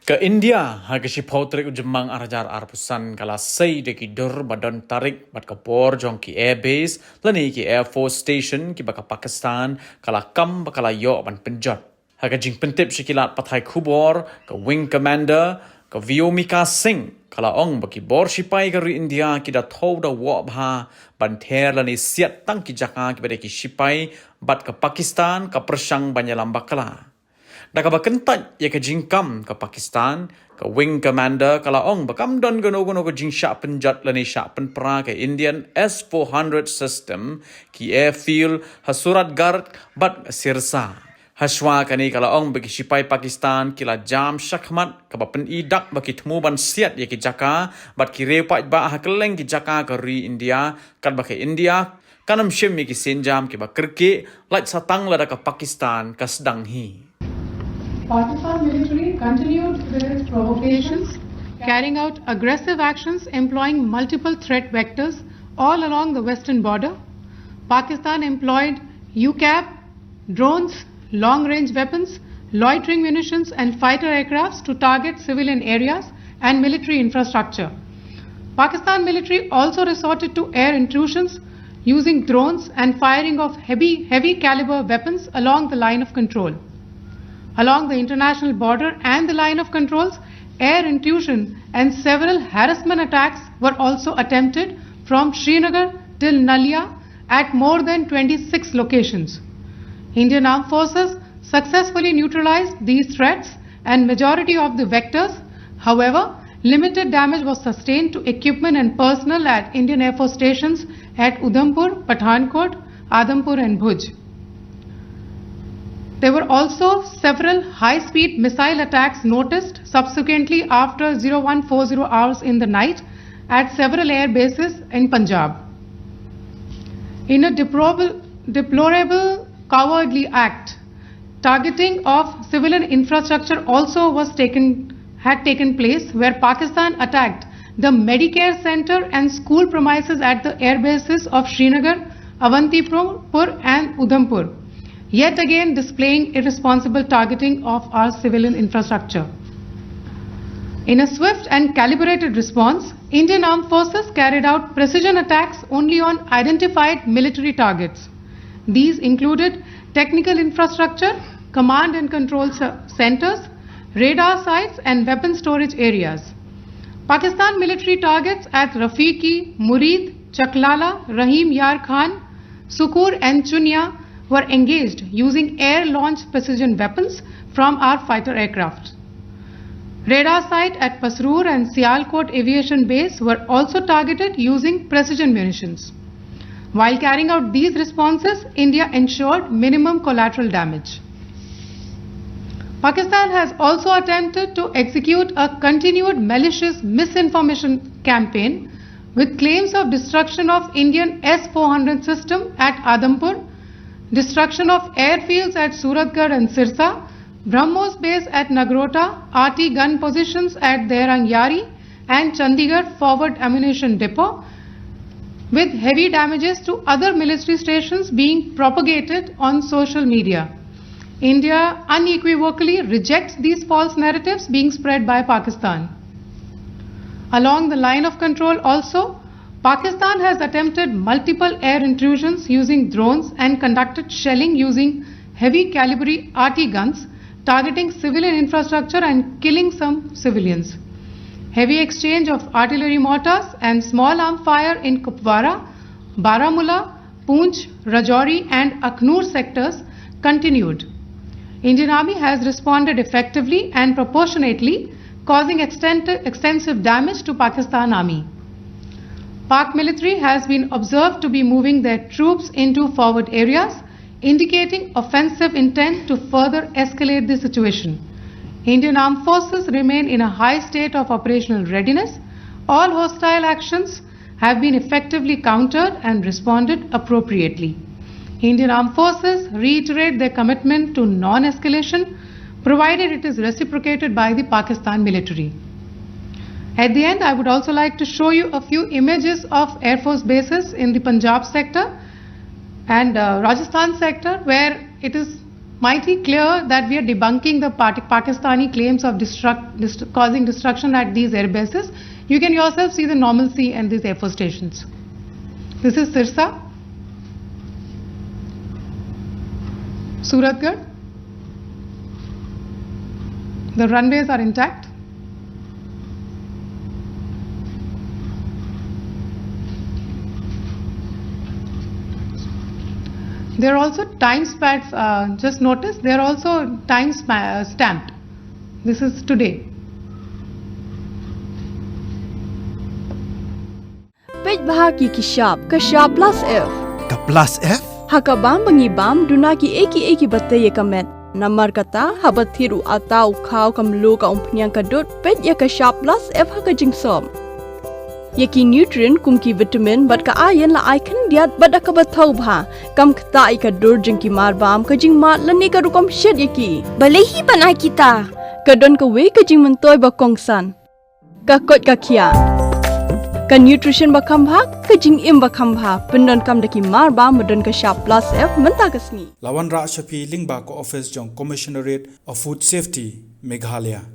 Ke India, hagashi potrik ujemang arajar arpusan kala sei de ki dur badan tarik bat kapor jong ki airbase lani ki air force station ki baka Pakistan kala kam bakala yo ban penjot. Hagajing pentip shikilat pathai kubor ke wing commander ke Vyomika Singh kala ong baki bor shipai ke India ki da thau da wa bha ban ther lani siat tang ki jaka ki bade ki shipai bat ke Pakistan ka persang banyalam bakala. Daka bakentat ya ke jingkam ke Pakistan ke wing commander kala ong bakam don gono ke jing syak penjat lani syak penpera ke Indian S-400 system ki airfield hasurat guard bat Sirsa. Haswa kani kala ong bagi sipai Pakistan kila jam syakmat ke bapen idak bagi temu ban siat ya ke jaka bat ki repat ba hakeleng ki jaka ke ri India kat baki India kanam shim ki senjam ki bakerke lait satang lada ke Pakistan ka sedang hi. Pakistan military continued with its provocations, carrying out aggressive actions employing multiple threat vectors all along the western border. Pakistan employed UCAP, drones, long-range weapons, loitering munitions and fighter aircrafts to target civilian areas and military infrastructure. Pakistan military also resorted to air intrusions using drones and firing of heavy caliber weapons along the line of control. Along the international border and the line of controls, air intrusion and several harassment attacks were also attempted from Srinagar till Nalia at more than 26 locations. Indian Armed Forces successfully neutralized these threats and majority of the vectors. However, limited damage was sustained to equipment and personnel at Indian Air Force stations at Udhampur, Pathankot, Adampur and Bhuj. There were also several high-speed missile attacks noticed subsequently after 0140 hours in the night at several air bases in Punjab. In a deplorable cowardly act, targeting of civilian infrastructure also had taken place, where Pakistan attacked the Medicare Center and school premises at the air bases of Srinagar, Avantipur and Udhampur, yet again displaying irresponsible targeting of our civilian infrastructure. In a swift and calibrated response, Indian Armed Forces carried out precision attacks only on identified military targets. These included technical infrastructure, command and control centers, radar sites and weapon storage areas. Pakistan military targets at Rafiqi, Murid, Chaklala, Rahim Yar Khan, Sukur and Chunya were engaged using air-launched precision weapons from our fighter aircraft. Radar site at Pasroor and Sialkot Aviation Base were also targeted using precision munitions. While carrying out these responses, India ensured minimum collateral damage. Pakistan has also attempted to execute a continued malicious misinformation campaign with claims of destruction of Indian S-400 system at Adampur, destruction of airfields at Suratgarh and Sirsa, BrahMos base at Nagrota, RT gun positions at Derang Yari and Chandigarh forward ammunition depot, with heavy damages to other military stations being propagated on social media. India unequivocally rejects these false narratives being spread by Pakistan. Along the line of control also, Pakistan has attempted multiple air intrusions using drones and conducted shelling using heavy caliber RT guns, targeting civilian infrastructure and killing some civilians. Heavy exchange of artillery mortars and small arm fire in Kupwara, Baramulla, Poonch, Rajouri and Akhnur sectors continued. Indian Army has responded effectively and proportionately, causing extensive damage to Pakistan Army. Pak military has been observed to be moving their troops into forward areas, indicating offensive intent to further escalate the situation. Indian Armed Forces remain in a high state of operational readiness. All hostile actions have been effectively countered and responded appropriately. Indian Armed Forces reiterate their commitment to non-escalation, provided it is reciprocated by the Pakistan military. At the end, I would also like to show you a few images of Air Force bases in the Punjab sector and Rajasthan sector, where it is mighty clear that we are debunking the Pakistani claims of causing destruction at these air bases. You can yourself see the normalcy in these Air Force stations. This is Sirsa, Suratgarh. The runways are intact. There are also time stamps, just notice, they are also time stamped. This is today. Pej bahagi kishap, kashap plus F. Ka plus F? Hakabam bangibam dunaki eki bataya kamet. Namar kata habat thiru atau kau kamlu ka umpnyang kadut pej ya kashap plus F haka jingsom. Yaki nutrient kumki vitamin bat ka ayan la icon diat bada ka bathau bha kam khta ka dur jingki marbam ka jing mat lani ka rukom shed yaki balehi banai kita ka don ka we ka jing mentoy ba kongsan ka kot ka kia ka nutrition ba khambha ka jing im ba khambha pendon kam daki marbam madon ka sharp plus F menta kasni Lawan Ra Shafi Lingba ko office jong Commissionerate of Food Safety Meghalaya.